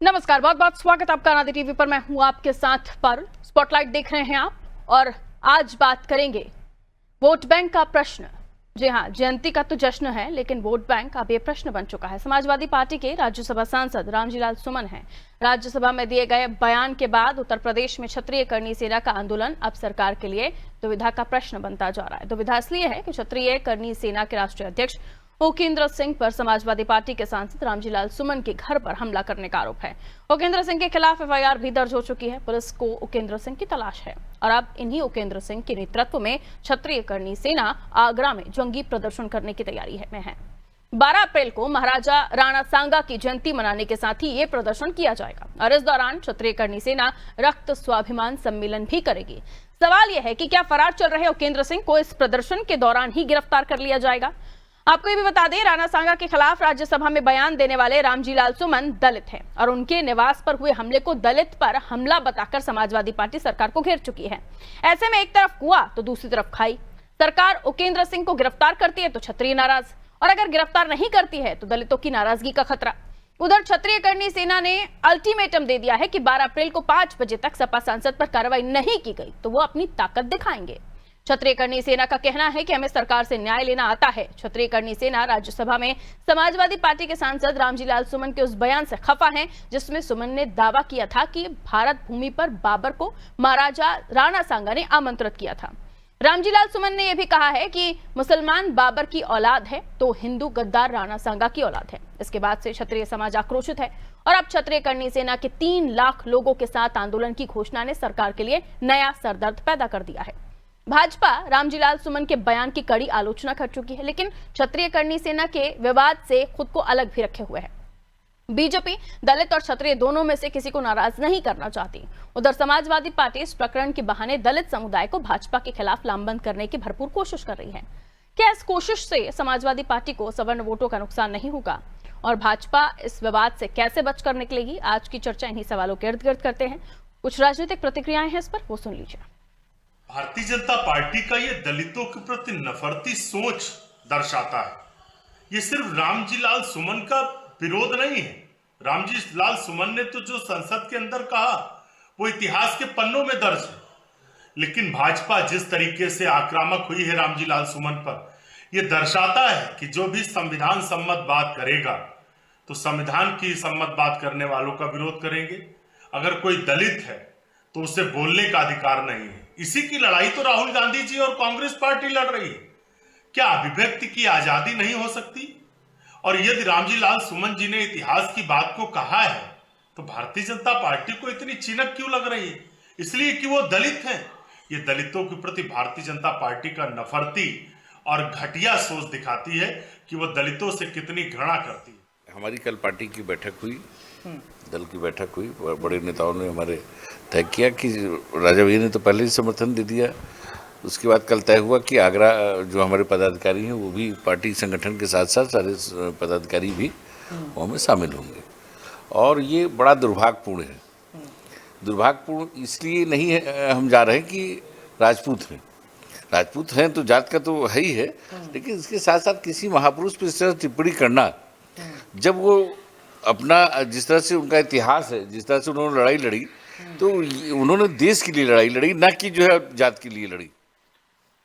नमस्कार, बहुत बहुत स्वागत आपका अनादि टीवी पर। मैं हूं आपके साथ पारुल। स्पॉटलाइट देख रहे हैं आप और आज बात करेंगे वोट बैंक का प्रश्न। जी हां, जयंती का तो जश्न है, लेकिन वोट बैंक अब ये प्रश्न बन चुका है। समाजवादी पार्टी के राज्यसभा सांसद रामजी लाल सुमन हैं। राज्यसभा में दिए गए बयान के बाद उत्तर प्रदेश में क्षत्रिय करनी सेना का आंदोलन अब सरकार के लिए दुविधा का प्रश्न बनता जा रहा है। दुविधा इसलिए है कि क्षत्रिय करनी सेना के राष्ट्रीय अध्यक्ष उकेंद्र सिंह पर समाजवादी पार्टी के सांसद रामजी लाल सुमन के घर पर हमला करने का आरोप है। उकेंद्र सिंह के खिलाफ एफआईआर भी दर्ज हो चुकी है। पुलिस को उकेंद्र सिंह की तलाश है और अब इन्हीं उकेंद्र सिंह के नेतृत्व में क्षत्रिय करनी सेना आगरा में जंगी प्रदर्शन करने की तैयारी में है। 12 अप्रैल को महाराजा राणा सांगा की जयंती मनाने के साथ ही ये प्रदर्शन किया जाएगा और इस दौरान क्षत्रिय करनी सेना रक्त स्वाभिमान सम्मेलन भी करेगी। सवाल यह है कि क्या फरार चल रहे उकेंद्र सिंह को इस प्रदर्शन के दौरान ही गिरफ्तार कर लिया जाएगा। आपको ये भी बता दें, राणा सांगा के खिलाफ राज्यसभा में बयान देने वाले रामजी लाल सुमन दलित हैं और उनके निवास पर हुए हमले को दलित पर हमला बताकर समाजवादी पार्टी सरकार को घेर चुकी है। ऐसे में एक तरफ कुआं तो दूसरी तरफ खाई। सरकार उकेंद्र सिंह को गिरफ्तार करती है तो क्षत्रिय नाराज, और अगर गिरफ्तार नहीं करती है तो दलितों की नाराजगी का खतरा। उधर क्षत्रिय करनी सेना ने अल्टीमेटम दे दिया है कि 12 अप्रैल को 5 बजे तक सपा सांसद पर कार्रवाई नहीं की गई तो वो अपनी ताकत दिखाएंगे। क्षत्रिय करनी सेना का कहना है कि हमें सरकार से न्याय लेना आता है। क्षत्रिय करनी सेना राज्यसभा में समाजवादी पार्टी के सांसद रामजी लाल सुमन के उस बयान से खफा है जिसमें सुमन ने दावा किया था कि भारत भूमि पर बाबर को महाराजा राणा सांगा ने आमंत्रित किया था। रामजी लाल सुमन ने यह भी कहा है कि मुसलमान बाबर की औलाद है तो हिंदू गद्दार राणा सांगा की औलाद है। इसके बाद से क्षत्रिय समाज आक्रोशित है और अब क्षत्रिय करनी सेना के 3 लाख लोगों के साथ आंदोलन की घोषणा ने सरकार के लिए नया सरदर्द पैदा कर दिया है। भाजपा रामजी लाल सुमन के बयान की कड़ी आलोचना कर चुकी है, लेकिन क्षत्रिय करनी सेना के विवाद से खुद को अलग भी रखे हुए है। बीजेपी दलित और क्षत्रिय दोनों में से किसी को नाराज नहीं करना चाहती। उधर समाजवादी पार्टी इस प्रकरण के बहाने दलित समुदाय को भाजपा के खिलाफ लामबंद करने की भरपूर कोशिश कर रही है। क्या इस कोशिश से समाजवादी पार्टी को सवर्ण वोटों का नुकसान नहीं होगा और भाजपा इस विवाद से कैसे बचकर निकलेगी? आज की चर्चा इन्हीं सवालों के इर्द गिर्द करते हैं। कुछ राजनीतिक प्रतिक्रियाएं हैं इस पर, वो सुन लीजिए। भारतीय जनता पार्टी का ये दलितों के प्रति नफरती सोच दर्शाता है। ये सिर्फ रामजी लाल सुमन का विरोध नहीं है। रामजी लाल सुमन ने तो जो संसद के अंदर कहा वो इतिहास के पन्नों में दर्ज है, लेकिन भाजपा जिस तरीके से आक्रामक हुई है रामजी लाल सुमन पर, यह दर्शाता है कि जो भी संविधान सम्मत बात करेगा तो संविधान की सम्मत बात करने वालों का विरोध करेंगे। अगर कोई दलित है तो उसे बोलने का अधिकार नहीं है। इसी की लड़ाई तो राहुल गांधी जी और कांग्रेस पार्टी लड़ रही है। क्या अभिव्यक्ति की आजादी नहीं हो सकती? और यदि रामजी लाल सुमन जी ने इतिहास की बात को कहा है तो भारतीय जनता पार्टी को इतनी चिनक क्यों लग रही है? इसलिए कि वो दलित हैं। ये दलितों के प्रति भारतीय जनता पार्टी का नफरती और घटिया सोच दिखाती है कि वो दलितों से कितनी घृणा करती है। हमारी कल पार्टी की बैठक हुई, दल की बैठक हुई। बड़े नेताओं ने हमारे तय किया कि राजा भैया ने तो पहले ही समर्थन दे दिया। उसके बाद कल तय हुआ कि आगरा जो हमारे पदाधिकारी हैं वो भी पार्टी संगठन के साथ साथ सारे पदाधिकारी भी वहाँ में शामिल होंगे। और ये बड़ा दुर्भाग्यपूर्ण है। दुर्भाग्यपूर्ण इसलिए नहीं है, हम जा रहे हैं कि राजपूत हैं तो जात का तो है ही है, लेकिन इसके साथ साथ किसी महापुरुष पर इस तरह टिप्पणी करना, जब वो अपना जिस तरह से उनका इतिहास है, जिस तरह से उन्होंने लड़ाई लड़ी, तो उन्होंने देश के लिए लड़ाई लड़ी, ना कि जो है जात के लिए लड़ी।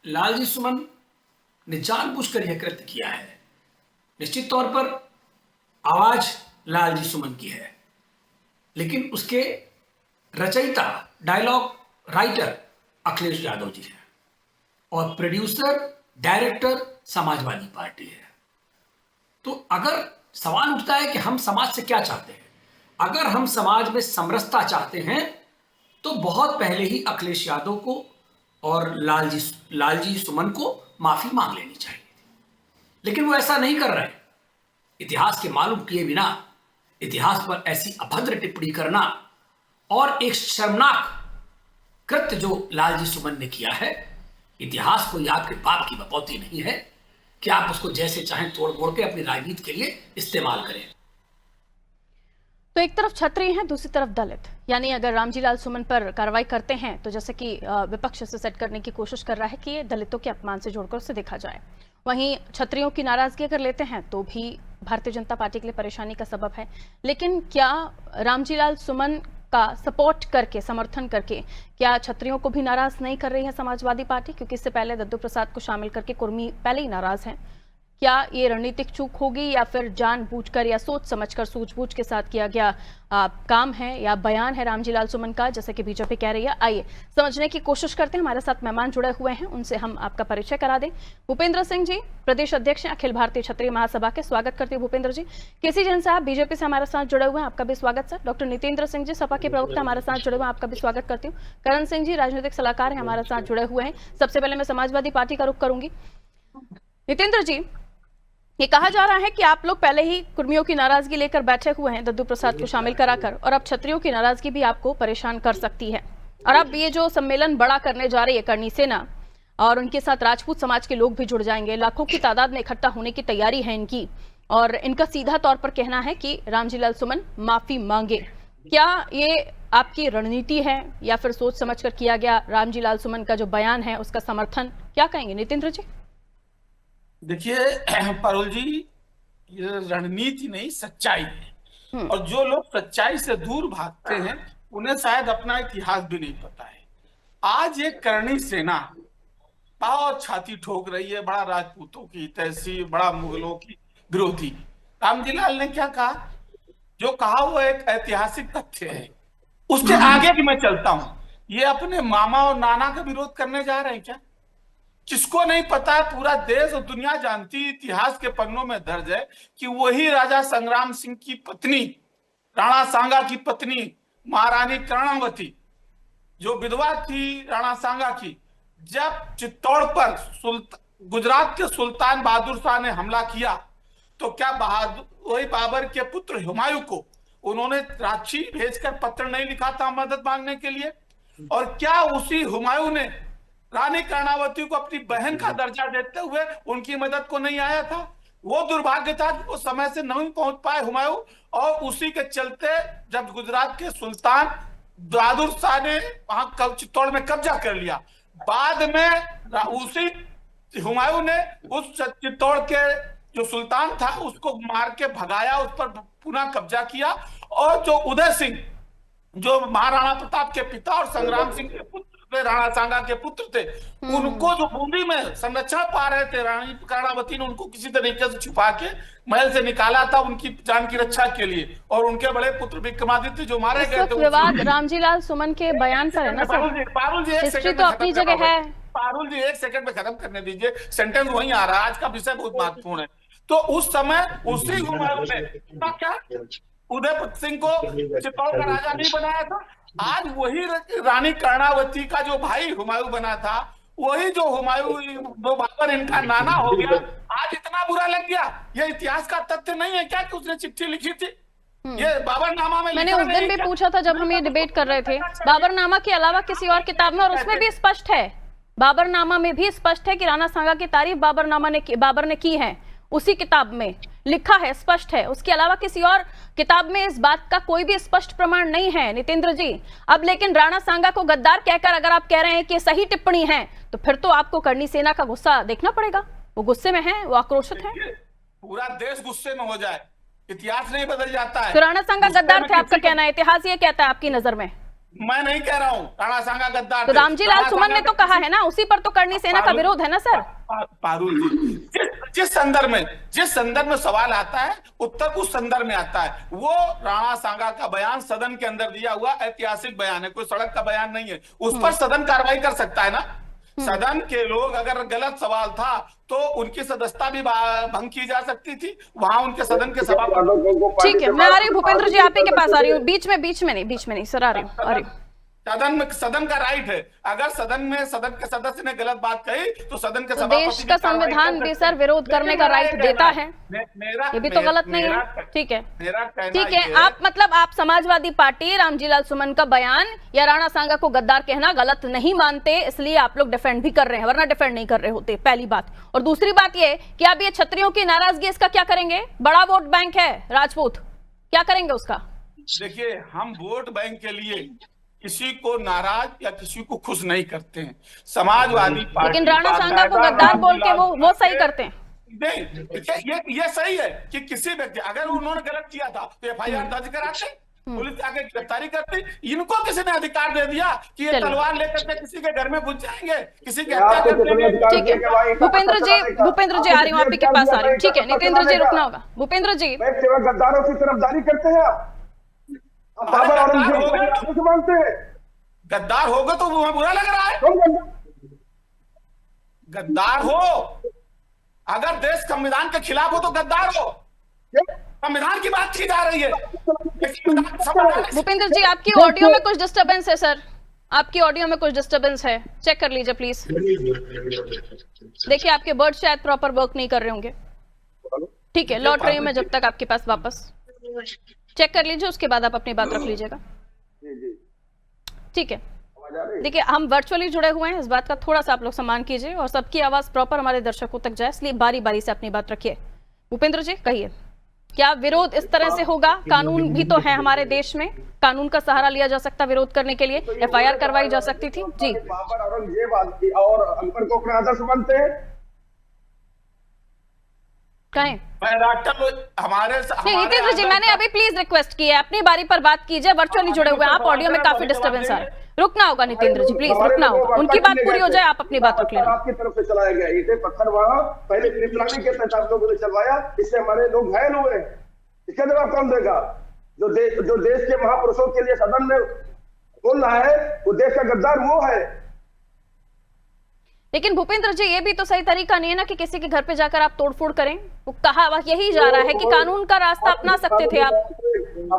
लालजी सुमन ने जानबूझकर यह कृत्य किया है। निश्चित तौर पर आवाज लालजी सुमन की है, लेकिन उसके रचयिता, डायलॉग राइटर अखिलेश यादव जी हैं और प्रोड्यूसर, डायरेक्टर समाजवादी पार्टी है। तो अगर सवाल उठता है कि हम समाज से क्या चाहते हैं, अगर हम समाज में समरसता चाहते हैं तो बहुत पहले ही अखिलेश यादव को और लालजी सुमन को माफी मांग लेनी चाहिए थी, लेकिन वो ऐसा नहीं कर रहे। इतिहास के मालूम किए बिना इतिहास पर ऐसी अभद्र टिप्पणी करना और एक शर्मनाक कृत्य जो लालजी सुमन ने किया है, इतिहास कोई आपके बाप की बपौती नहीं है कि आप उसको जैसे चाहें तोड़ मोड़ के अपनी राजनीति के लिए इस्तेमाल करें। तो एक तरफ क्षत्रिय हैं, दूसरी तरफ दलित, यानी अगर रामजी लाल सुमन पर कार्रवाई करते हैं तो जैसे कि विपक्ष से सेट करने की कोशिश कर रहा है कि ये दलितों के अपमान से जोड़कर उसे देखा जाए। वहीं क्षत्रियों की नाराजगी अगर लेते हैं तो भी भारतीय जनता पार्टी के लिए परेशानी का सबब है, लेकिन क्या रामजीलाल सुमन का सपोर्ट करके, समर्थन करके, क्या छत्रियों को भी नाराज नहीं कर रही है समाजवादी पार्टी? क्योंकि इससे पहले दद्दू प्रसाद को शामिल करके कुर्मी पहले ही नाराज हैं। क्या ये रणनीतिक चूक होगी या फिर जानबूझकर या सोच समझकर, सूझबूझ के साथ किया गया काम है या बयान है रामजीलाल सुमन का, जैसे कि बीजेपी कह रही है? आइए समझने की कोशिश करते हैं। हमारे साथ मेहमान जुड़े हुए हैं, उनसे हम आपका परिचय करा दें। भूपेंद्र सिंह जी, प्रदेश अध्यक्ष अखिल भारतीय क्षत्रिय महासभा के, स्वागत करते हैं भूपेंद्र जी। केसी जैन साहब बीजेपी से हमारे साथ जुड़े हुए हैं, आपका भी स्वागत सर। डॉक्टर नितेंद्र सिंह जी, सपा के प्रवक्ता हमारे साथ जुड़े हुए हैं, आपका भी स्वागत करती हूँ। करण सिंह जी, राजनीतिक सलाहकार हैं, हमारे साथ जुड़े हुए हैं। सबसे पहले मैं समाजवादी पार्टी का रुख करूंगी। नितेंद्र जी, ये कहा जा रहा है कि आप लोग पहले ही कुर्मियों की नाराजगी लेकर बैठे हुए हैं दद्दू प्रसाद को शामिल कराकर, और अब क्षत्रियों की नाराजगी भी आपको परेशान कर सकती है। और अब ये जो सम्मेलन बड़ा करने जा रही है करनी सेना, और उनके साथ राजपूत समाज के लोग भी जुड़ जाएंगे, लाखों की तादाद में इकट्ठा होने की तैयारी है इनकी, और इनका सीधा तौर पर कहना है कि रामजीलाल सुमन माफी मांगे। क्या ये आपकी रणनीति है या फिर सोच समझकर किया गया रामजीलाल सुमन का जो बयान है उसका समर्थन? क्या कहेंगे नितेंद्र जी? देखिए पारुल जी, ये रणनीति नहीं, सच्चाई है। और जो लोग सच्चाई से दूर भागते हैं उन्हें शायद अपना इतिहास भी नहीं पता है। आज एक करणी सेना बहुत छाती ठोक रही है, बड़ा राजपूतों की तहसील, बड़ा मुगलों की विरोधी। रामजीलाल ने क्या कहा? जो कहा वो एक ऐतिहासिक तथ्य है। उसके आगे भी मैं चलता हूं। ये अपने मामा और नाना का विरोध करने जा रहे हैं क्या? किसको नहीं पता है, पूरा देश और दुनिया जानती, इतिहास के पन्नों में दर्ज है कि वही राजा संग्राम सिंह की पत्नी, राणा सांगा की पत्नी महारानी कर्णावती, जो विधवा थी राणा सांगा की, जब चित्तौड़ पर गुजरात के सुल्तान बहादुर शाह ने हमला किया तो क्या वही बाबर के पुत्र हुमायूं को उन्होंने रांची भेजकर पत्र नहीं लिखा था मदद मांगने के लिए? और क्या उसी हुमायूं ने रानी कर्णावती को अपनी बहन का दर्जा देते हुए उनकी मदद को नहीं आया था? वो दुर्भाग्य था कि वो समय से नहीं पहुंच पाए हुमायूं, और उसी के चलते जब गुजरात के सुल्तान बहादुर शाह ने वहां चित्तौड़ में कब्जा कर लिया, बाद में उसी हुमायूं ने उस चित्तौड़ के जो सुल्तान था उसको मार के भगाया, उस पर पुनः कब्जा किया। और जो उदय सिंह, जो महाराणा प्रताप के पिता और संग्राम सिंह के पुत्र, राणा सांगा के पुत्र थे, उनको जो बूंदी में संरक्षण पा रहे थे, रानी कर्णावती ने उनको किसी तरीके से छुपा के महल से निकाला था उनकी जान की रक्षा के लिए। और उनके बड़े पुत्र विक्रमादित्य जो मारे गए थे। विवाद रामजीलाल सुमन के बयान पर है ना सर? पारुल जी, हिस्ट्री तो अपनी जगह है। पारुल जी, एक सेकंड में खत्म करने दीजिए, सेंटेंस वहीं आ रहा है। आज का विषय बहुत महत्वपूर्ण है। तो उस समय उसी हुमायूं ने क्या उदय सिंह को चित्तौड़ का राजा नहीं बनाया था? आज वही रानी कर्णावती का जो भाई हुमायूं बना था, वही जो हुमायूं, वो बाबर इनका नाना हो गया, आज इतना बुरा लग गया। ये इतिहास का तथ्य नहीं है क्या कि उसने चिट्ठी लिखी थी? ये बाबरनामा में मैंने उस दिन भी पूछा था जब हम ये डिबेट कर रहे थे, बाबरनामा के अलावा किसी और किताब में, और उसमें भी स्पष्ट है, बाबरनामा में भी स्पष्ट है कि राणा सांगा की तारीफ बाबर ने की है, उसी किताब में लिखा है, स्पष्ट है। उसके अलावा किसी और किताब में इस बात का कोई भी स्पष्ट प्रमाण नहीं है नितेंद्र जी। अब लेकिन राणा सांगा को गद्दार कहकर अगर आप कह रहे हैं कि सही टिप्पणी है, तो फिर तो आपको करनी सेना का गुस्सा देखना पड़ेगा। वो गुस्से में है, वो आक्रोशित है। पूरा देश गुस्से में हो जाए, इतिहास नहीं बदल जाता है। तो राणा सांगा गद्दार थे आपका कहना है, इतिहास ये कहता है आपकी नजर में? मैं नहीं कह रहा हूँ राणा सांगा गद्दार। तो रामजीलाल सुमन ने तो कहा है ना, उसी पर तो करनी सेना का विरोध है ना सर? पारुल जी, जिस संदर्भ में सवाल आता है, उत्तर उस संदर्भ में आता है। वो राणा सांगा का बयान सदन के अंदर दिया हुआ ऐतिहासिक बयान है, कोई सड़क का बयान नहीं है। उस पर सदन कार्रवाई कर सकता है ना? सदन के लोग अगर गलत सवाल था तो उनकी सदस्यता भी भंग की जा सकती थी, वहां उनके सदन के सभापति। ठीक है, मैं आ रही हूँ भूपेंद्र जी, आप ही के पास आ रही हूँ। बीच में नहीं सर, आ रही हूँ। सदन का राइट है। अगर सदन के सदस्य ने गलत बात कही तो सदन के देश का संविधान भी सर विरोध करने का राइट देता है, ये भी तो गलत नहीं है। ठीक है, आप समाजवादी पार्टी रामजीलाल सुमन का बयान या राणा सांगा को गद्दार कहना गलत नहीं मानते, इसलिए आप लोग डिफेंड भी कर रहे हैं, वरना डिफेंड नहीं कर रहे होते, पहली बात। और दूसरी बात ये कि आप ये क्षत्रियों की नाराजगी, इसका क्या करेंगे? बड़ा वोट बैंक है राजपूत, क्या करेंगे उसका? देखिए, हम वोट बैंक के लिए किसी को नाराज या किसी को खुश नहीं करते हैं। समाजवादी पार्टी, लेकिन राणा सांगा को गद्दार बोल के वो सही करते हैं। नहीं, ये सही है कि किसी व्यक्ति अगर उन्होंने गलत किया था तो एफआईआर दर्ज कराते, पुलिस आगे गिरफ्तारी करती। इनको किसी ने अधिकार दे दिया कि ये तलवार लेकर के किसी के घर में घुस जाएंगे, किसी के हत्या कर देंगे। ठीक है भूपेंद्र जी आ रही हूँ आपके पास आ रही हूँ। ठीक है नितेंद्र जी रुकना होगा। भूपेंद्र जी गद्दारों की तरफदारी करते हैं आप बाबर औरंगजेब को मानते हैं। गद्दार होगा तो वो बुरा लग रहा है। गद्दार हो अगर देश संविधान के खिलाफ हो तो गद्दार हो। संविधान की बात की जा रही है। भूपेंद्र जी आपकी ऑडियो में कुछ डिस्टरबेंस है सर, आपकी ऑडियो में कुछ डिस्टरबेंस है, चेक कर लीजिए प्लीज। देखिए आपके वर्ड शायद प्रॉपर वर्क नहीं कर रहे होंगे। ठीक है लौट रही हूँ मैं जब तक आपके पास वापस, चेक कर लीजिए उसके बाद आप अपनी बात रख लीजिएगा। ठीक है देखिए हम वर्चुअली जुड़े हुए हैं, इस बात का थोड़ा सा आप लोग सम्मान कीजिए और सबकी आवाज प्रॉपर हमारे दर्शकों तक जाए, इसलिए बारी बारी से अपनी बात रखिए। भूपेंद्र जी कहिए क्या विरोध इस तरह से होगा? कानून भी तो है हमारे देश में, कानून का सहारा लिया जा सकता विरोध करने के लिए, एफआईआर करवाई जा सकती थी। जी बाबर औरंगजेब और अकबर को अपना आदर्श मानते हैं। कहें हमारे नहीं नितेंद्र जी मैंने अभी प्लीज रिक्वेस्ट की है अपनी बारी पर बात कीजिए। वर्चुअली जुड़े हुए हैं आप, ऑडियो में काफी डिस्टर्बेंस आ रहा है, रुकना होगा नितेंद्र जी प्लीज रुकना होगा, उनकी बात पूरी हो जाए आप अपनी बात रख लेना। आपकी तरफ से चलाया गया ईंटें पत्थर वहां पहले प्लानिंग के तहत आप लोगों ने चलवाया, इससे हमारे लोग घायल हुए। इसका जवाब कौन देगा? जो देश के महापुरुषों के लिए सदन में बोल रहा है वो देश का गद्दार वो है। लेकिन भूपेंद्र जी ये भी तो सही तरीका नहीं है ना कि किसी के घर पे जाकर आप तोड़फोड़ करें। वो कहा यही जा रहा है कि कानून का रास्ता अपना सकते थे आप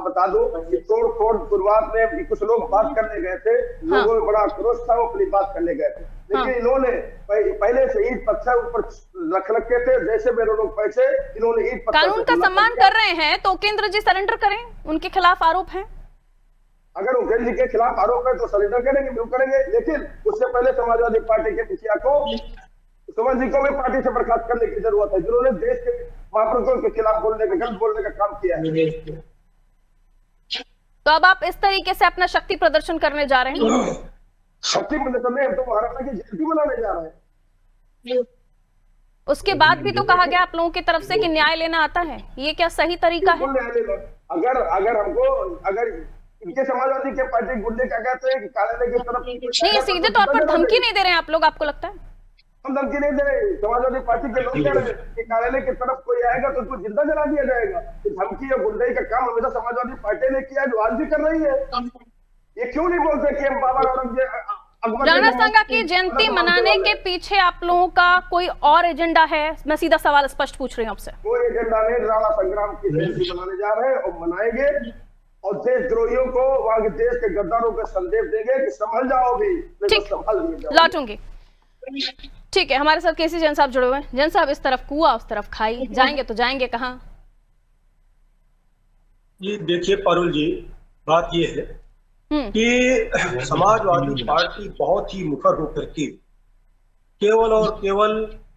बता दो कि तोड़-फोड़ शुरुआत में कुछ लोग बात करने गए थे, लोगों में बड़ा आक्रोश था, वो अपनी बात करने गए थे, लेकिन इन्होंने पहले से ईंट पत्थर ऊपर रखे थे, जैसे मेरे लोग पैसे इन्होंने ईंट पत्थर कानून का सम्मान कर रहे हैं तो उपेंद्र जी सरेंडर करें, उनके खिलाफ आरोप है। अगर उपेंद्र जी के खिलाफ आरोप है तो सरेंडर करेंगे, बिल्कुल करेंगे, लेकिन उससे पहले समाजवादी पार्टी के मुखिया को सुमन जी को भी पार्टी से बर्खास्त करने की जरूरत है, जिन्होंने देश के महापुरुषों के खिलाफ गलत बोलने का काम किया है। तो अब आप इस तरीके से अपना शक्ति प्रदर्शन करने जा रहे हैं? शक्ति प्रदर्शन में हम तो महाराणा की जयंती मनाने जा रहे हैं। उसके बाद भी तो कहा गया आप लोगों की तरफ से कि न्याय लेना आता है, ये क्या सही तरीका है? अगर इनके समाजवादी के पार्टी गुंडे क्या कहते हैं कि काले की तरफ नहीं, सीधे तौर पर धमकी नहीं दे रहे हैं आप लोग, आपको लगता है? हम धमकी नहीं दे रहे, समाजवादी पार्टी के लोग कह रहे हैं कि काले की तरफ कोई आएगा तो उसको जिंदा जला दिया जाएगा। धमकी और गुंडई का काम हमेशा समाजवादी पार्टी ने किया, जो आज भी कर रही है। ये क्यों नहीं बोलते कि हम बाबर औरंगजेब राणा सांगा की जयंती मनाने के पीछे आप लोगों का कोई और एजेंडा है? मैं सीधा सवाल स्पष्ट पूछ रही हूँ आपसे। कोई एजेंडा नहीं, राणा संग्राम की जयंती मनाने जा रहे हैं और मनाएंगे, और देशद्रोहियों को वहां के देश के गद्दारों को संदेश देंगे कि संभल जाओ भी, लौटूंगी। ठीक है हमारे साथ केसी जैन साहब जुड़े हुए हैं। जैन साहब इस तरफ कुआ उस तरफ खाई, जाएंगे तो जाएंगे कहाँ? ये देखिए पारुल जी, बात ये है कि समाजवादी पार्टी बहुत ही मुखर होकर के केवल और केवल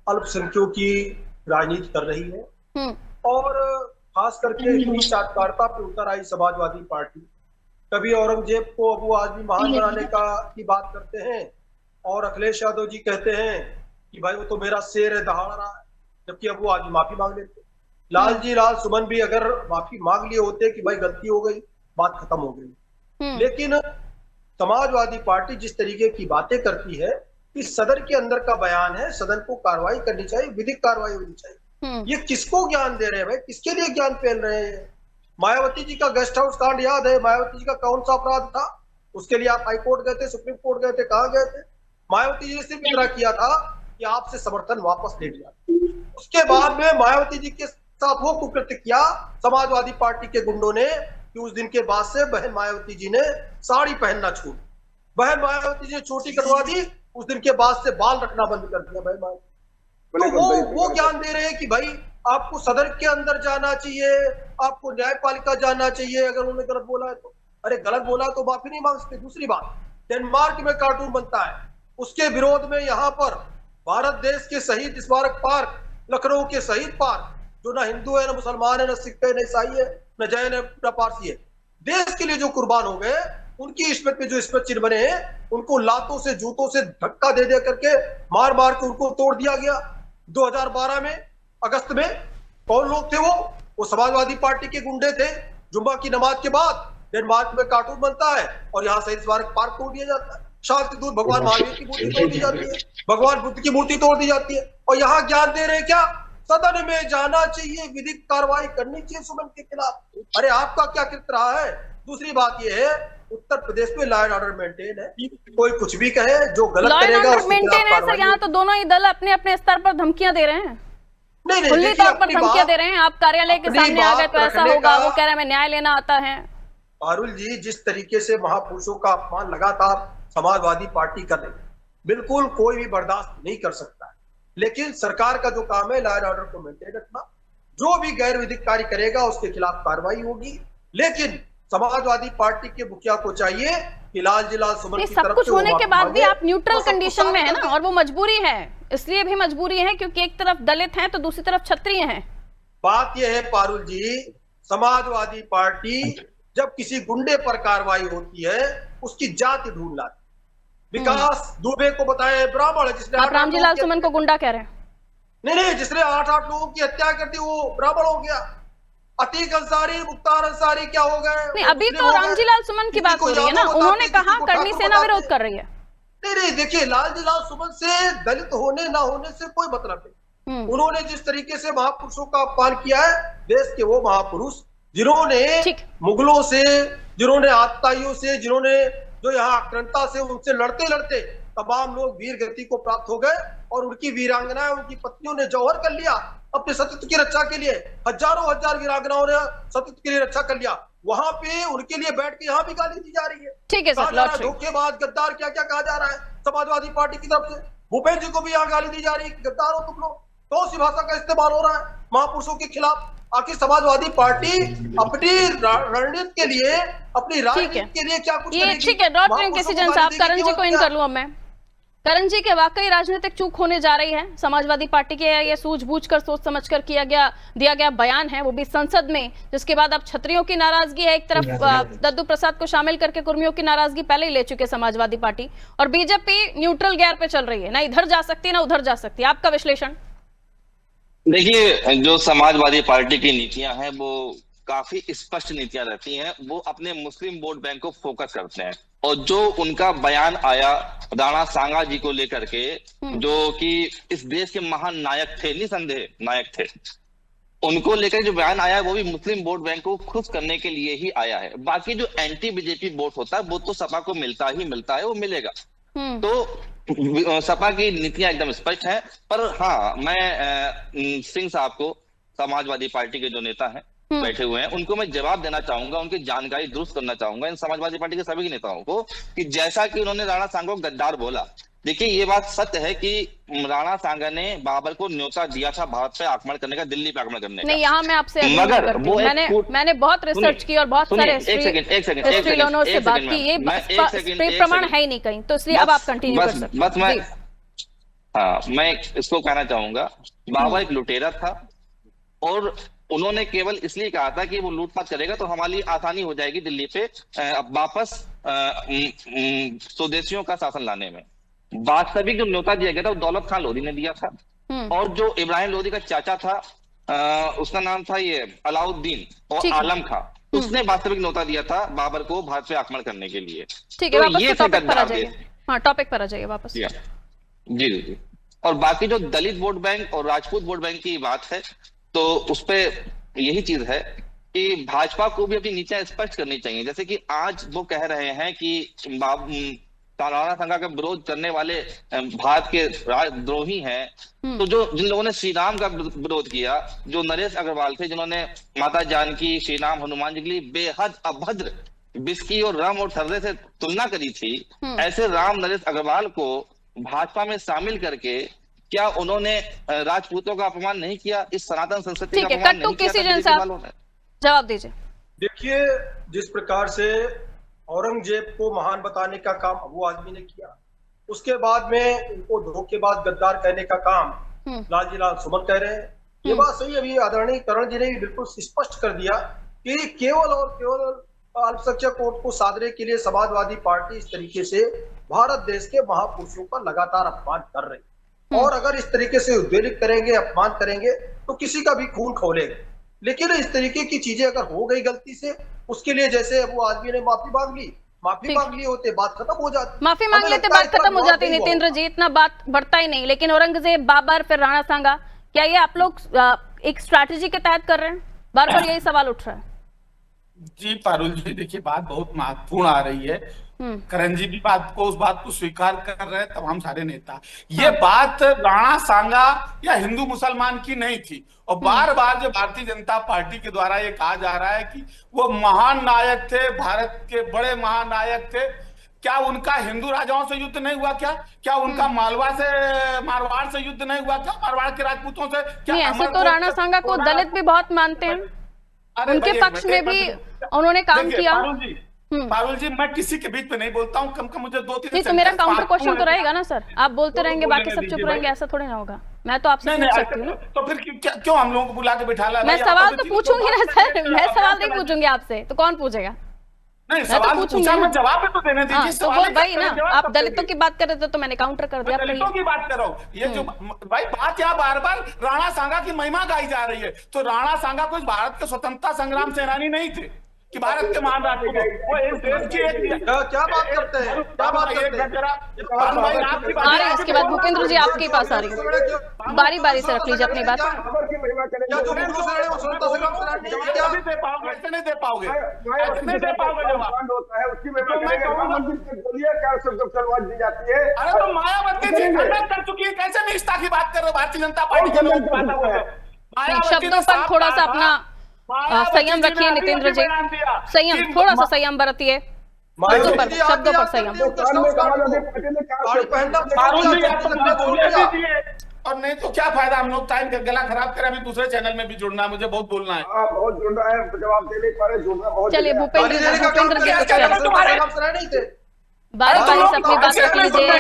अल्पसंख्यकों की राजनीति कर रही है, और खास करके इतनी चाटकारता पे उतर आई समाजवादी पार्टी। कभी औरंगजेब को अबू आजमी महान बनाने की बात करते हैं, और अखिलेश यादव जी कहते हैं कि भाई वो तो मेरा शेर है, दहाड़ रहा है, जबकि अबू आजमी माफी मांग लेते। लाल सुमन भी अगर माफी मांग लिए होते कि भाई गलती हो गई, बात खत्म हो गई। लेकिन समाजवादी पार्टी जिस तरीके की बातें करती है कि सदन के अंदर का बयान है, सदन को कार्रवाई करनी चाहिए, विधिक कार्रवाई होनी चाहिए, ये किसको ज्ञान दे रहे हैं भाई? किसके लिए ज्ञान फैल रहे हैं? मायावती जी का गेस्ट हाउस कांड याद है? मायावती जी का कौन सा अपराध था? उसके लिए आप हाई कोर्ट गए थे, सुप्रीम कोर्ट गए थे, कहां गए थे? मायावती जी ने सिर्फ इतना किया था कि आपसे समर्थन वापस ले लिया। उसके बाद में मायावती जी के साथ वो कुकृत्य किया समाजवादी पार्टी के गुंडों ने कि उस दिन के बाद से बहन मायावती जी ने साड़ी पहनना छोड़, बहन मायावती जी ने चोटी कटवा दी, उस दिन के बाद से बाल रखना बंद कर दिया बहन मायावती। तो वो ज्ञान दे रहे हैं कि भाई आपको सदन के अंदर जाना चाहिए, आपको न्यायपालिका जाना चाहिए अगर उन्होंने गलत बोला है तो। अरे गलत बोला तो माफी नहीं मांग सकते। दूसरी बात, डेनमार्क में कार्टून बनता है, उसके विरोध में यहाँ पर भारत देश के शहीद स्मारक पार्क, लखनऊ के शहीद पार्क, जो ना हिंदू है, ना मुसलमान है, ना सिख है, ना ईसाई है, न जैन है, न पारसी है, देश के लिए जो कुर्बान हो गए, उनकी स्मृति में जो स्मृति चिन्ह बने हैं, उनको लातों से, जूतों से धक्का दे दे करके मार मार के उनको तोड़ दिया गया। 2012 में अगस्त में। कौन लोग थे वो समाजवादी पार्टी के गुंडे थे। जुम्मा की नमाज के बाद डेनमार्क में कार्टून बनता है और यहाँ शहीद स्मारक पार्क तोड़ दिया जाता है, शांति दूत भगवान महावीर की मूर्ति तोड़ दी जाती है, भगवान बुद्ध की मूर्ति तोड़ दी जाती है, और यहाँ ज्ञान दे रहे क्या, सदन में जाना चाहिए, विधिक कार्रवाई करनी चाहिए सुमन के खिलाफ। अरे आपका क्या कृत्य रहा है। दूसरी बात यह है, उत्तर प्रदेश में लॉ एंड ऑर्डर मेंटेन है, कोई कुछ भी कहे, जो गलत करेगा उसके मेंटेन है सर। यहाँ तो दोनों ही दल अपने अपने स्तर पर धमकियां दे रहे हैं, खुली तौर पर धमकियां दे रहे हैं। आप कार्यालय के सामने आ गए तो ऐसा होगा, वो कह रहे हैं मैं न्याय लेना आता है। पारुल जी, जिस तरीके से महापुरुषों का अपमान लगातार समाजवादी पार्टी कर रही है, बिल्कुल कोई भी बर्दाश्त नहीं कर सकता है। लेकिन सरकार का जो काम है लॉ एंड ऑर्डर को मेंटेन रखना, जो भी गैर विधिक कार्य करेगा उसके खिलाफ कार्रवाई होगी। लेकिन समाजवादी पार्टी के मुखिया को चाहिए कि लालजी लाल सुमन की सब कुछ होने के बाद भी आप न्यूट्रल कंडीशन में है ना, और वो मजबूरी है, इसलिए भी मजबूरी है क्योंकि एक तरफ दलित हैं तो दूसरी तरफ क्षत्रिय हैं। बात यह है पारुल जी, समाजवादी पार्टी जब किसी गुंडे पर कार्रवाई होती है उसकी जाति ढूंढ लाती। विकास दुबे को बताए ब्राह्मण, जिसने आप रामजी लाल सुमन को गुंडा कह रहे हैं? नहीं, जिसने 8 लोगों की हत्या कर दी वो ब्राह्मण हो गया। अतीक अंसारी, मुख्तार अंसारी क्या हो गए? नहीं, अभी तो रामजी लाल सुमन की बात हो रही है ना, उन्होंने कहा करनी सेना विरोध कर रही है। नहीं, देखिए लालजी लाल सुमन से दलित होने ना होने से कोई मतलब नहीं। उन्होंने जिस तरीके से महापुरुषों का अपमान किया है, देश के वो महापुरुष जिन्होंने मुगलों से, जिन्होंने आतताइयों से, जिन्होंने जो यहाँ आक्रांता से, उनसे लड़ते लड़ते तमाम लोग वीर गति को प्राप्त हो गए और उनकी वीरांगनाएं, उनकी पत्नियों ने जौहर कर लिया अपने सतीत्व की रक्षा के लिए। हजारों हजार वीरांगनाओं ने सतीत्व के लिए रक्षा कर लिया। वहां पे उनके लिए बैठ के यहाँ भी गाली दी जा रही है। ठीक है सर, धोखेबाज, गद्दार, क्या क्या कहा जा रहा है समाजवादी पार्टी की तरफ से। भूपेन्द्र जी को भी यहाँ गाली दी जा रही है, गद्दार हो तुम लोग। तो उसी भाषा का इस्तेमाल हो रहा है महापुरुषों के खिलाफ। आखिर समाजवादी पार्टी अपनी रणनीति के लिए, अपनी राजनीति के लिए क्या कुछ करेगी? ठीक है, डॉट किसी साहब, करण जी को इन कर लूं अब मैं। करण जी के वाकई राजनीतिक चूक होने जा रही है समाजवादी पार्टी के, ये सूझबूझकर सोच समझकर दिया गया बयान है, वो भी संसद में, जिसके बाद अब क्षत्रियों की नाराजगी है एक तरफ, दद्दू प्रसाद को शामिल करके कुर्मियों की नाराजगी पहले ही ले चुके समाजवादी पार्टी, और बीजेपी न्यूट्रल गियर पे चल रही है, ना इधर जा सकती ना उधर जा सकती। आपका विश्लेषण? देखिए, जो समाजवादी पार्टी की नीतियां हैं वो काफी स्पष्ट नीतियां रहती हैं। वो अपने मुस्लिम वोट बैंक को फोकस करते हैं, और जो उनका बयान आया राणा सांगा जी को लेकर के, जो कि इस देश के महान नायक थे, निसंदेह नायक थे, उनको लेकर जो बयान आया वो भी मुस्लिम वोट बैंक को खुश करने के लिए ही आया है। बाकी जो एंटी बीजेपी वोट होता है वो तो सपा को मिलता ही मिलता है, वो मिलेगा। तो सपा की नीतियां एकदम स्पष्ट है। पर हाँ, मैं सिंह साहब को, समाजवादी पार्टी के जो नेता हैं बैठे हुए हैं, उनको मैं जवाब देना चाहूंगा, उनकी जानकारी दुरुस्त करना चाहूंगा इन समाजवादी पार्टी के सभी नेताओं को, कि जैसा कि उन्होंने राणा सांगा को गद्दार बोला। देखिए, ये बात सत्य है कि राणा सांगा ने बाबर को न्योता दिया था भारत पे आक्रमण करने का, दिल्ली पे आक्रमण करने का। नहीं, यहाँ मैं आपसे मगर वो मैंने बहुत रिसर्च की और बहुत सारे हिस्ट्रीलोनों से बात की, ये प्रमाण है ही नहीं कहीं, तो इसलिए अब आप कंटिन्यू कर सकते हैं। बस मैं इसको कहना चाहूंगा, बाबर एक लुटेरा था और उन्होंने केवल इसलिए कहा था कि वो लूटपाट करेगा तो हमारे लिए आसानी हो जाएगी दिल्ली पे वापस स्वदेशियों का शासन लाने में। वास्तविक जो न्योता दिया गया था वो दौलत खान लोधी ने दिया था, और जो इब्राहिम लोधी का चाचा था, उसका नाम था ये अलाउद्दीन और आलम खां, उसने वास्तविक न्योता दिया था बाबर को भारत पे आक्रमण करने के लिए। ठीक है, वापस टॉपिक पर आ जाइए। हाँ, टॉपिक पर आ जाइए वापस। जी। और बाकी जो दलित वोट बैंक और राजपूत वोट बैंक की बात है, तो उस पे यही चीज है कि भाजपा को भी अपनी नीतियां स्पष्ट करनी चाहिए। जैसे कि आज वो कह रहे हैं कि राणा सांगा का विरोध करने वाले भारत के राजद्रोही हैं, तो जो जिन लोगों ने श्री राम का विरोध किया, जो नरेश अग्रवाल थे, जिन्होंने माता जानकी, श्री राम, हनुमान जी के लिए बेहद अभद्र बिस्की और राम और ठर्रे से तुलना करी थी, ऐसे राम नरेश अग्रवाल को भाजपा में शामिल करके क्या उन्होंने राजपूतों का अपमान नहीं किया? इस सनातन संस्कृति का अपमान नहीं किया? जवाब दीजिए। देखिए, जिस प्रकार से औरंगजेब को महान बताने का काम वो आदमी ने किया, उसके बाद में उनको धोखेबाज गद्दार कहने का काम लालजी लाल सुमन कह रहे हैं। ये बात सही, अभी आदरणीय करण जी ने बिल्कुल स्पष्ट कर दिया कि केवल और केवल अल्पसंख्यक वोट को साधने के लिए समाजवादी पार्टी इस तरीके से भारत देश के महापुरुषों का लगातार अपमान कर रही है। और अगर इस तरीके से उद्वेलित करेंगे, अपमान करेंगे, तो किसी का भी खून खौलेगा। लेकिन इस तरीके की चीजें अगर हो गई गलती से, उसके लिए जैसे वो आदमी ने माफी मांग लिए होते, बात खत्म हो जाती, माफी मांग लेते, बात खत्म हो जाती। नितेंद्र जी, इतना बात बढ़ता ही नहीं। लेकिन औरंगजेब, बाबर, फिर राणा सांगा, क्या ये आप लोग एक स्ट्रैटेजी के तहत कर रहे हैं? बार बार यही सवाल उठ रहा है। जी पारुल जी, देखिए बात बहुत महत्वपूर्ण आ रही है। करण जी भी उस बात को स्वीकार कर रहे हैं, तमाम सारे नेता। ये बात राणा सांगा या हिंदू मुसलमान की नहीं थी, और बार बार जो भारतीय जनता पार्टी के द्वारा ये कहा जा रहा है कि वो महान नायक थे, भारत के बड़े महान नायक थे। क्या उनका हिंदू राजाओं से युद्ध नहीं हुआ? क्या उनका मारवाड़ से युद्ध नहीं हुआ? क्या मारवाड़ के राजपूतों से? क्या ऐसे तो राणा सांगा को दलित भी बहुत मानते हैं, उनके पक्ष में भी उन्होंने काम किया। पारुल जी, मैं किसी के बीच में नहीं बोलता हूँ, कम मुझे 2-3 नहीं तो मेरा काउंटर क्वेश्चन तो रहेगा ना सर, आप बोलते रहेंगे बाकी सब चुप रहेंगे, ऐसा थोड़ी ना होगा। मैं तो आपसे पूछ सकती हूँ। तो फिर क्यों हम लोगों को बुला के बिठा ला? मैं सवाल तो पूछूंगी ना सर, मैं सवाल नहीं पूछूंगी आपसे, तो कौन पूछेगा? नहीं, सवाल पूछा, मैं जवाब भी तो देने दीजिए। तो वो भाई ना, आप दलितों की बात कर रहे थे तो मैंने काउंटर कर दिया। दलितों की बात कर रहा हूँ। ये जो भाई बात यहाँ बार बार राणा सांगा की महिमा गाई जा रही है, तो राणा सांगा कोई भारत के स्वतंत्रता संग्राम सेनानी नहीं थे कि भारत के महान राजपूत, वो इस देश की एक क्या बात करते हैं, क्या बात करते हैं? आ रही है इसके बाद भूपेंद्र जी आपके पास आ रही है, बारी बारी से रख लीजिए अपनी बात। नहीं दे पाओगे, नहीं दे पाओगे जवाब होता है उसकी दी जाती है। अरे तो मायावती जी खंडन कर चुकी है, कैसे निष्ठा की बात कर रहे हो? भारतीय जनता पार्टी के लोग शब्दों पर थोड़ा सा अपना संयम रखिए नितेंद्र जी, संयम, थोड़ा सा संयम बरतिए, शब्दों पर संयम। और नहीं तो क्या फायदा, हम लोग टाइम गला खराब करें, अभी दूसरे चैनल में भी जुड़ना है, मुझे बहुत बोलना है। बहुत जुड़ रहा है, जवाब देने पर जुड़ना बहुत। चलिए भूपेंद्र जी, बारी बारी से अपनी बात रख लीजिए।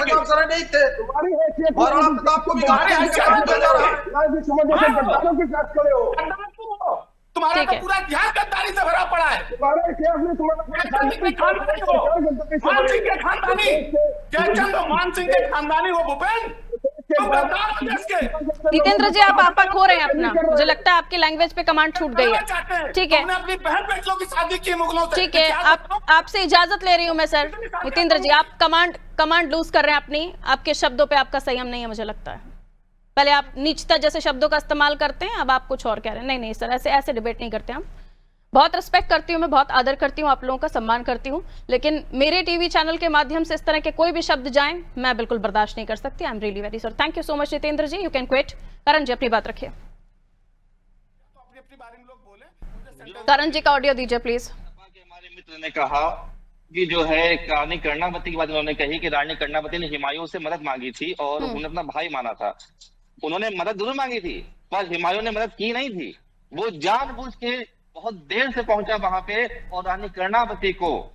तुम्हारा तो पूरा ध्यान गद्दारी से भरा पड़ा है। मान सिंह के खानदानी हो भूपेंद्र, जितेंद्र जी आप आपा खो रहे हैं अपना, मुझे लगता है आपकी लैंग्वेज पे कमांड छूट गई है। ठीक है, अपनी बहन बेटियों की शादी की मुगलों से। ठीक है, आपसे इजाजत ले रही हूँ मैं सर। जितेंद्र जी आप कमांड लूज कर रहे हैं अपनी, आपके शब्दों पे आपका संयम नहीं है मुझे लगता है। पहले आप नीचता जैसे शब्दों का इस्तेमाल करते हैं, अब आप कुछ और कह रहे हैं। नहीं सर, ऐसे डिबेट नहीं करते हम। बहुत रिस्पेक्ट करती हूँ मैं, बहुत आदर करती हूँ, आप लोगों का सम्मान करती हूँ, लेकिन मेरे टीवी चैनल के माध्यम से इस तरह के कोई भी शब्द जाएं मैं बिल्कुल बर्दाश्त नहीं कर सकती। I am really very sorry. Thank you so much Jitendra ji, you can quit. Karan ji अपनी बात रखिए। करण जी का ऑडियो दीजिए प्लीज। हमारे मित्र ने कहा कि जो है रानी कर्णावती की बात उन्होंने कही कि रानी कर्णावती ने हुमायूं से मदद मांगी थी और उन्होंने अपना भाई माना था। उन्होंने मदद जरूर मांगी थी पर हुमायूं ने मदद की नहीं थी। वो जानबूझ के बहुत देर से पहुंचा वहां पे और रानी कर्णावती को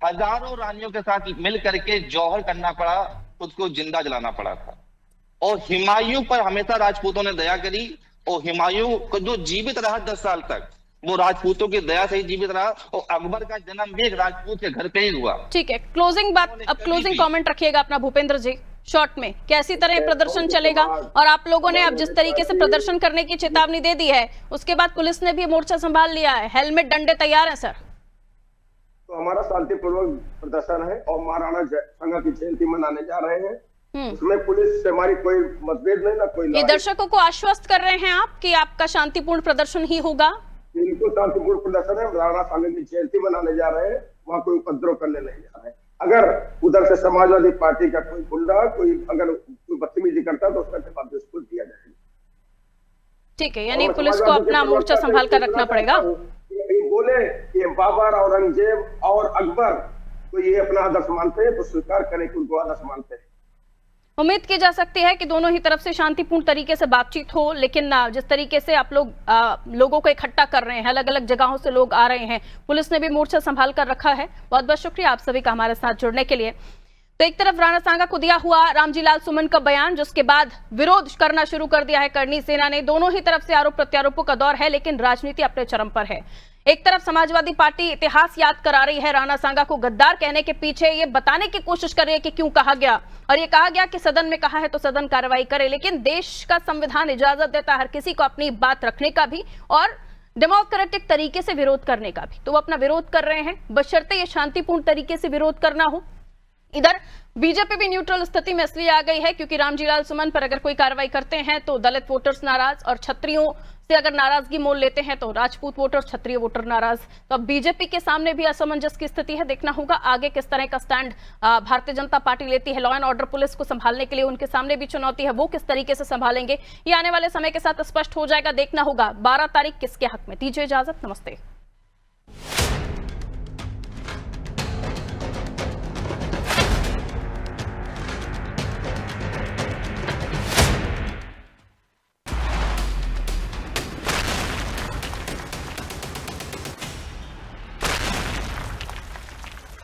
हजारों रानियों के साथ मिल करके जौहर करना पड़ा, खुद को जिंदा जलाना पड़ा था। और हुमायूं पर हमेशा राजपूतों ने दया करी और हुमायूं को जो जीवित रहा 10 साल तक, वो राजपूतों की दया से ही जीवित रहा। और अकबर का जन्म भी एक राजपूत के घर पे ही हुआ। ठीक है, क्लोजिंग बात, अब क्लोजिंग कमेंट रखिएगा अपना भूपेंद्र जी शॉर्ट में, कैसी तरह प्रदर्शन चलेगा। और आप लोगों ने अब जिस तरीके से प्रदर्शन करने की चेतावनी दे दी है, उसके बाद पुलिस ने भी मोर्चा संभाल लिया है, हेलमेट डंडे तैयार हैं सर। तो हमारा शांतिपूर्वक प्रदर्शन है और महाराणा सांगा की जयंती मनाने जा रहे हैं। उसमें पुलिस से हमारी कोई मतभेद नहीं, ना कोई। ये दर्शकों को आश्वस्त कर रहे हैं आप कि आपका शांतिपूर्ण प्रदर्शन ही होगा। बिल्कुल शांतिपूर्ण प्रदर्शन है, राणा सांगा की जयंती मनाने जा रहे हैं, वहाँ कोई उपद्रव करने नहीं जा रहे हैं। अगर उधर से समाजवादी पार्टी का कोई गुंडा कोई अगर कोई बदतमीजी करता तो उसका जवाब बिल्कुल दिया जाएगा। ठीक है, यानी पुलिस को अपना मोर्चा संभाल कर रखना पड़ेगा। बोले कि बाबर, औरंगजेब और अकबर तो ये अपना आदर्श मानते हैं, तो स्वीकार करें कि उनको आदर्श मानते हैं। उम्मीद की जा सकती है कि दोनों ही तरफ से शांतिपूर्ण तरीके से बातचीत हो, लेकिन जिस तरीके से आप लोग लोगों को इकट्ठा कर रहे हैं, अलग अलग जगहों से लोग आ रहे हैं, पुलिस ने भी मोर्चा संभाल कर रखा है। बहुत बहुत शुक्रिया आप सभी का हमारे साथ जुड़ने के लिए। तो एक तरफ राणा सांगा को दिया हुआ रामजी लाल सुमन का बयान, जिसके बाद विरोध करना शुरू कर दिया है करणी सेना ने। दोनों ही तरफ से आरोप प्रत्यारोपों का दौर है, लेकिन राजनीति अपने चरम पर है। एक तरफ समाजवादी पार्टी इतिहास याद करा रही है, राणा सांगा को गद्दार कहने के पीछे ये बताने की कोशिश कर रही है कि क्यों कहा गया, और ये कहा गया कि सदन में कहा है तो सदन कार्रवाई करे, लेकिन देश का संविधान इजाजत देता है हर किसी को अपनी बात रखने का भी और डेमोक्रेटिक तरीके से विरोध करने का भी। तो वो अपना विरोध कर रहे हैं, बशर्ते ये शांतिपूर्ण तरीके से विरोध करना हो। इधर बीजेपी भी न्यूट्रल स्थिति में इसलिए आ गई है क्योंकि रामजीलाल सुमन पर अगर कोई कार्रवाई करते हैं तो दलित वोटर्स नाराज, और क्षत्रियों से अगर नाराजगी मोल लेते हैं तो राजपूत वोटर, क्षत्रिय वोटर नाराज। तो अब बीजेपी के सामने भी असमंजस की स्थिति है। देखना होगा आगे किस तरह का स्टैंड भारतीय जनता पार्टी लेती है। लॉ एंड ऑर्डर पुलिस को संभालने के लिए उनके सामने भी चुनौती है, वो किस तरीके से संभालेंगे ये आने वाले समय के साथ स्पष्ट हो जाएगा। देखना होगा 12 तारीख किसके हक में। दीजिए इजाजत, नमस्ते।